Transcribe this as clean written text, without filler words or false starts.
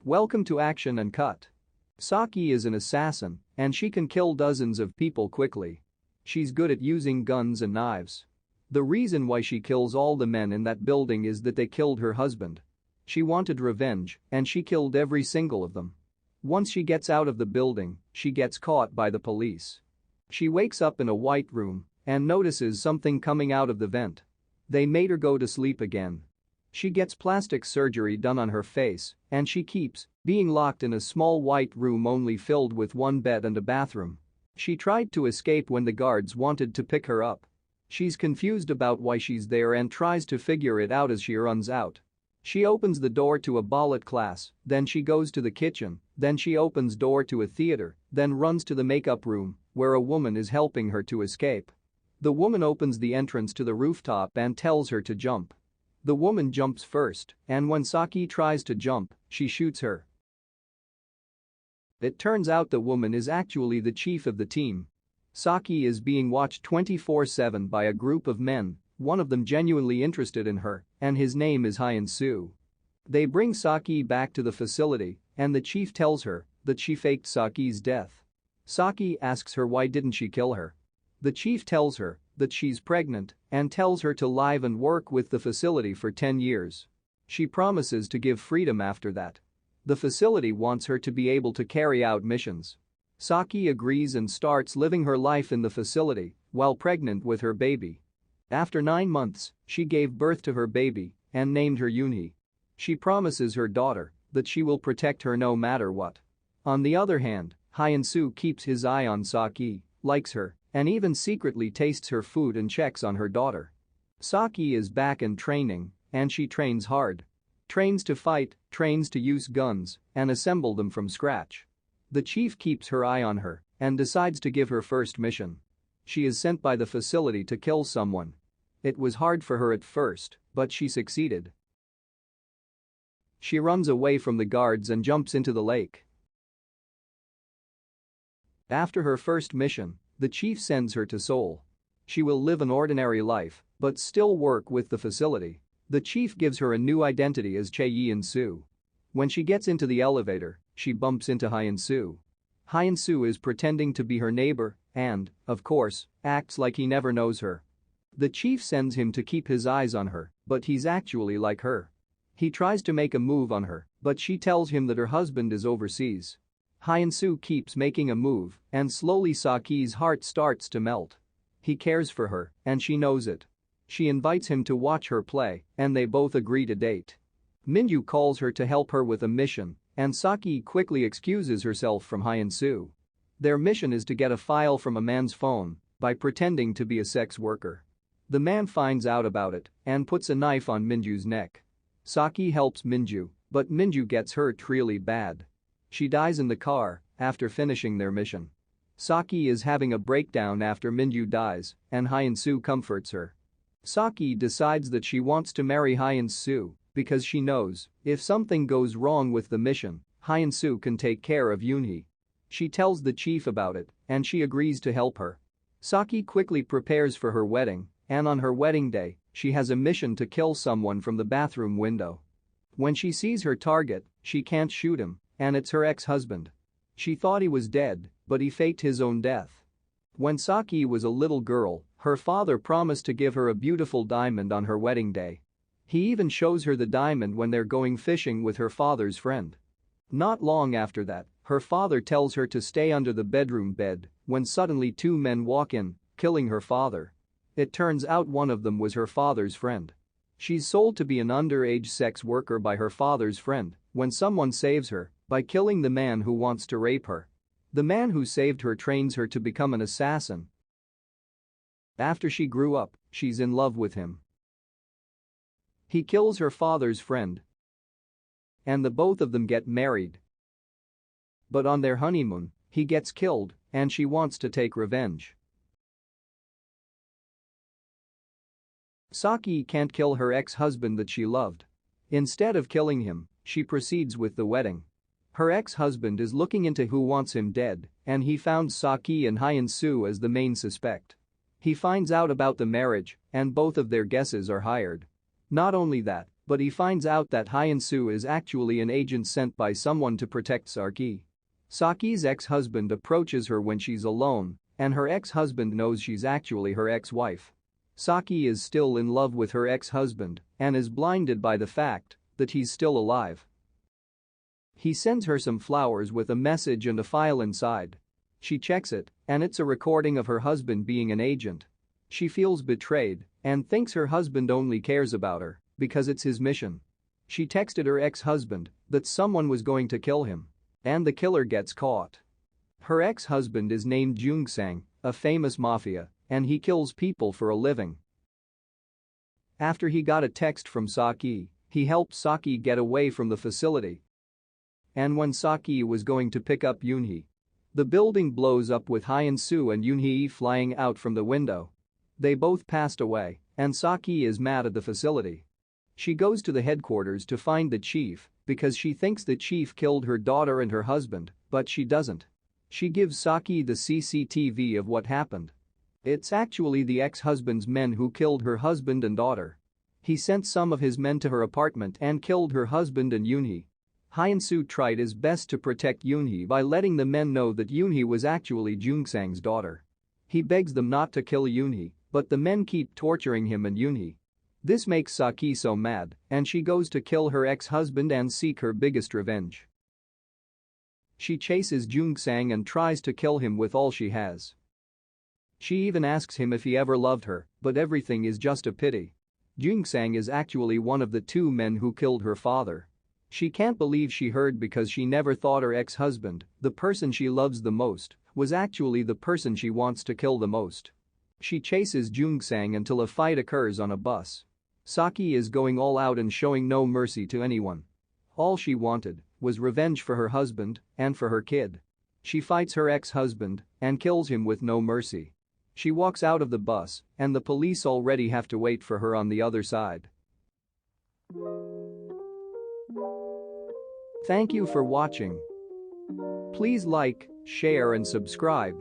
Welcome to Action and Cut. Sook-hee is an assassin, and she can kill dozens of people quickly. She's good at using guns and knives. The reason why she kills all the men in that building is that they killed her husband. She wanted revenge, and she killed every single of them. Once she gets out of the building, she gets caught by the police. She wakes up in a white room and notices something coming out of the vent. They made her go to sleep again. She gets plastic surgery done on her face, and she keeps being locked in a small white room only filled with one bed and a bathroom. She tried to escape when the guards wanted to pick her up. She's confused about why she's there and tries to figure it out as she runs out. She opens the door to a ballet class, then she goes to the kitchen, then she opens door to a theater, then runs to the makeup room, where a woman is helping her to escape. The woman opens the entrance to the rooftop and tells her to jump. The woman jumps first, and when Sook-hee tries to jump, she shoots her. It turns out the woman is actually the chief of the team. Sook-hee is being watched 24/7 by a group of men, one of them genuinely interested in her, and his name is Hyun-soo. They bring Sook-hee back to the facility, and the chief tells her that she faked Sook-hee's death. Sook-hee asks her why didn't she kill her. The chief tells her that she's pregnant and tells her to live and work with the facility for 10 years. She promises to give freedom after that. The facility wants her to be able to carry out missions. Sook-hee agrees and starts living her life in the facility while pregnant with her baby. After 9 months, she gave birth to her baby and named her Yoon-hee. She promises her daughter that she will protect her no matter what. On the other hand, Hyun-soo keeps his eye on Sook-hee, likes her, and even secretly tastes her food and checks on her daughter. Sook-hee is back in training, and she trains hard. Trains to fight, trains to use guns, and assemble them from scratch. The chief keeps her eye on her and decides to give her first mission. She is sent by the facility to kill someone. It was hard for her at first, but she succeeded. She runs away from the guards and jumps into the lake. After her first mission, the chief sends her to Seoul. She will live an ordinary life, but still work with the facility. The chief gives her a new identity as Hyun-soo. When she gets into the elevator, she bumps into Hyun-soo. Hyun-soo is pretending to be her neighbor and, of course, acts like he never knows her. The chief sends him to keep his eyes on her, but he's actually like her. He tries to make a move on her, but she tells him that her husband is overseas. Hyun-soo keeps making a move, and slowly Sook-hee's heart starts to melt. He cares for her, and she knows it. She invites him to watch her play, and they both agree to date. Min-joo calls her to help her with a mission, and Sook-hee quickly excuses herself from Hyun-soo. Their mission is to get a file from a man's phone by pretending to be a sex worker. The man finds out about it and puts a knife on Min-joo's neck. Sook-hee helps Min-joo, but Min-joo gets hurt really bad. She dies in the car after finishing their mission. Sook-hee is having a breakdown after Min-joo dies, and Hyun-soo comforts her. Sook-hee decides that she wants to marry Hyun-soo because she knows if something goes wrong with the mission, Hyun-soo can take care of Yoon-hee. She tells the chief about it, and she agrees to help her. Sook-hee quickly prepares for her wedding, and on her wedding day, she has a mission to kill someone from the bathroom window. When she sees her target, she can't shoot him, and it's her ex-husband. She thought he was dead, but he faked his own death. When Sook-hee was a little girl, her father promised to give her a beautiful diamond on her wedding day. He even shows her the diamond when they're going fishing with her father's friend. Not long after that, her father tells her to stay under the bedroom bed when suddenly 2 men walk in, killing her father. It turns out one of them was her father's friend. She's sold to be an underage sex worker by her father's friend when someone saves her by killing the man who wants to rape her. The man who saved her trains her to become an assassin. After she grew up, she's in love with him. He kills her father's friend, and the both of them get married. But on their honeymoon, he gets killed, and she wants to take revenge. Sook-hee can't kill her ex-husband that she loved. Instead of killing him, she proceeds with the wedding. Her ex-husband is looking into who wants him dead, and he found Sook-hee and Hyun-soo as the main suspect. He finds out about the marriage, and both of their guesses are hired. Not only that, But he finds out that Hyun-soo is actually an agent sent by someone to protect Sook-hee. Sook-hee's ex-husband approaches her when she's alone, and her ex-husband knows she's actually her ex-wife. Sook-hee is still in love with her ex-husband and is blinded by the fact that he's still alive. He sends her some flowers with a message and a file inside. She checks it, and it's a recording of her husband being an agent. She feels betrayed and thinks her husband only cares about her because it's his mission. She texted her ex-husband that someone was going to kill him. And the killer gets caught. Her ex-husband is named Joong-sang, a famous mafia, and he kills people for a living. After he got a text from Sook-hee, he helped Sook-hee get away from the facility. And when Sook-hee was going to pick up Yoon-hee, the building blows up with Hyun-soo and Yoon-hee flying out from the window. They both passed away, and Sook-hee is mad at the facility. She goes to the headquarters to find the chief because she thinks the chief killed her daughter and her husband, but she doesn't. She gives Sook-hee the CCTV of what happened. It's actually the ex-husband's men who killed her husband and daughter. He sent some of his men to her apartment and killed her husband and Yoon-hee. Hyun-soo tried his best to protect Yoon-hee by letting the men know that Yoon-hee was actually Joong-sang's daughter. He begs them not to kill Yoon-hee, but the men keep torturing him and Yoon-hee. This makes Sook-hee so mad, and she goes to kill her ex-husband and seek her biggest revenge. She chases Joong-sang and tries to kill him with all she has. She even asks him if he ever loved her, but everything is just a pity. Joong-sang is actually one of the two men who killed her father. She can't believe she heard because she never thought her ex-husband, the person she loves the most, was actually the person she wants to kill the most. She chases Joong-sang until a fight occurs on a bus. Sook-hee is going all out and showing no mercy to anyone. All she wanted was revenge for her husband and for her kid. She fights her ex-husband and kills him with no mercy. She walks out of the bus and the police already have to wait for her on the other side. Thank you for watching. Please like, share and subscribe.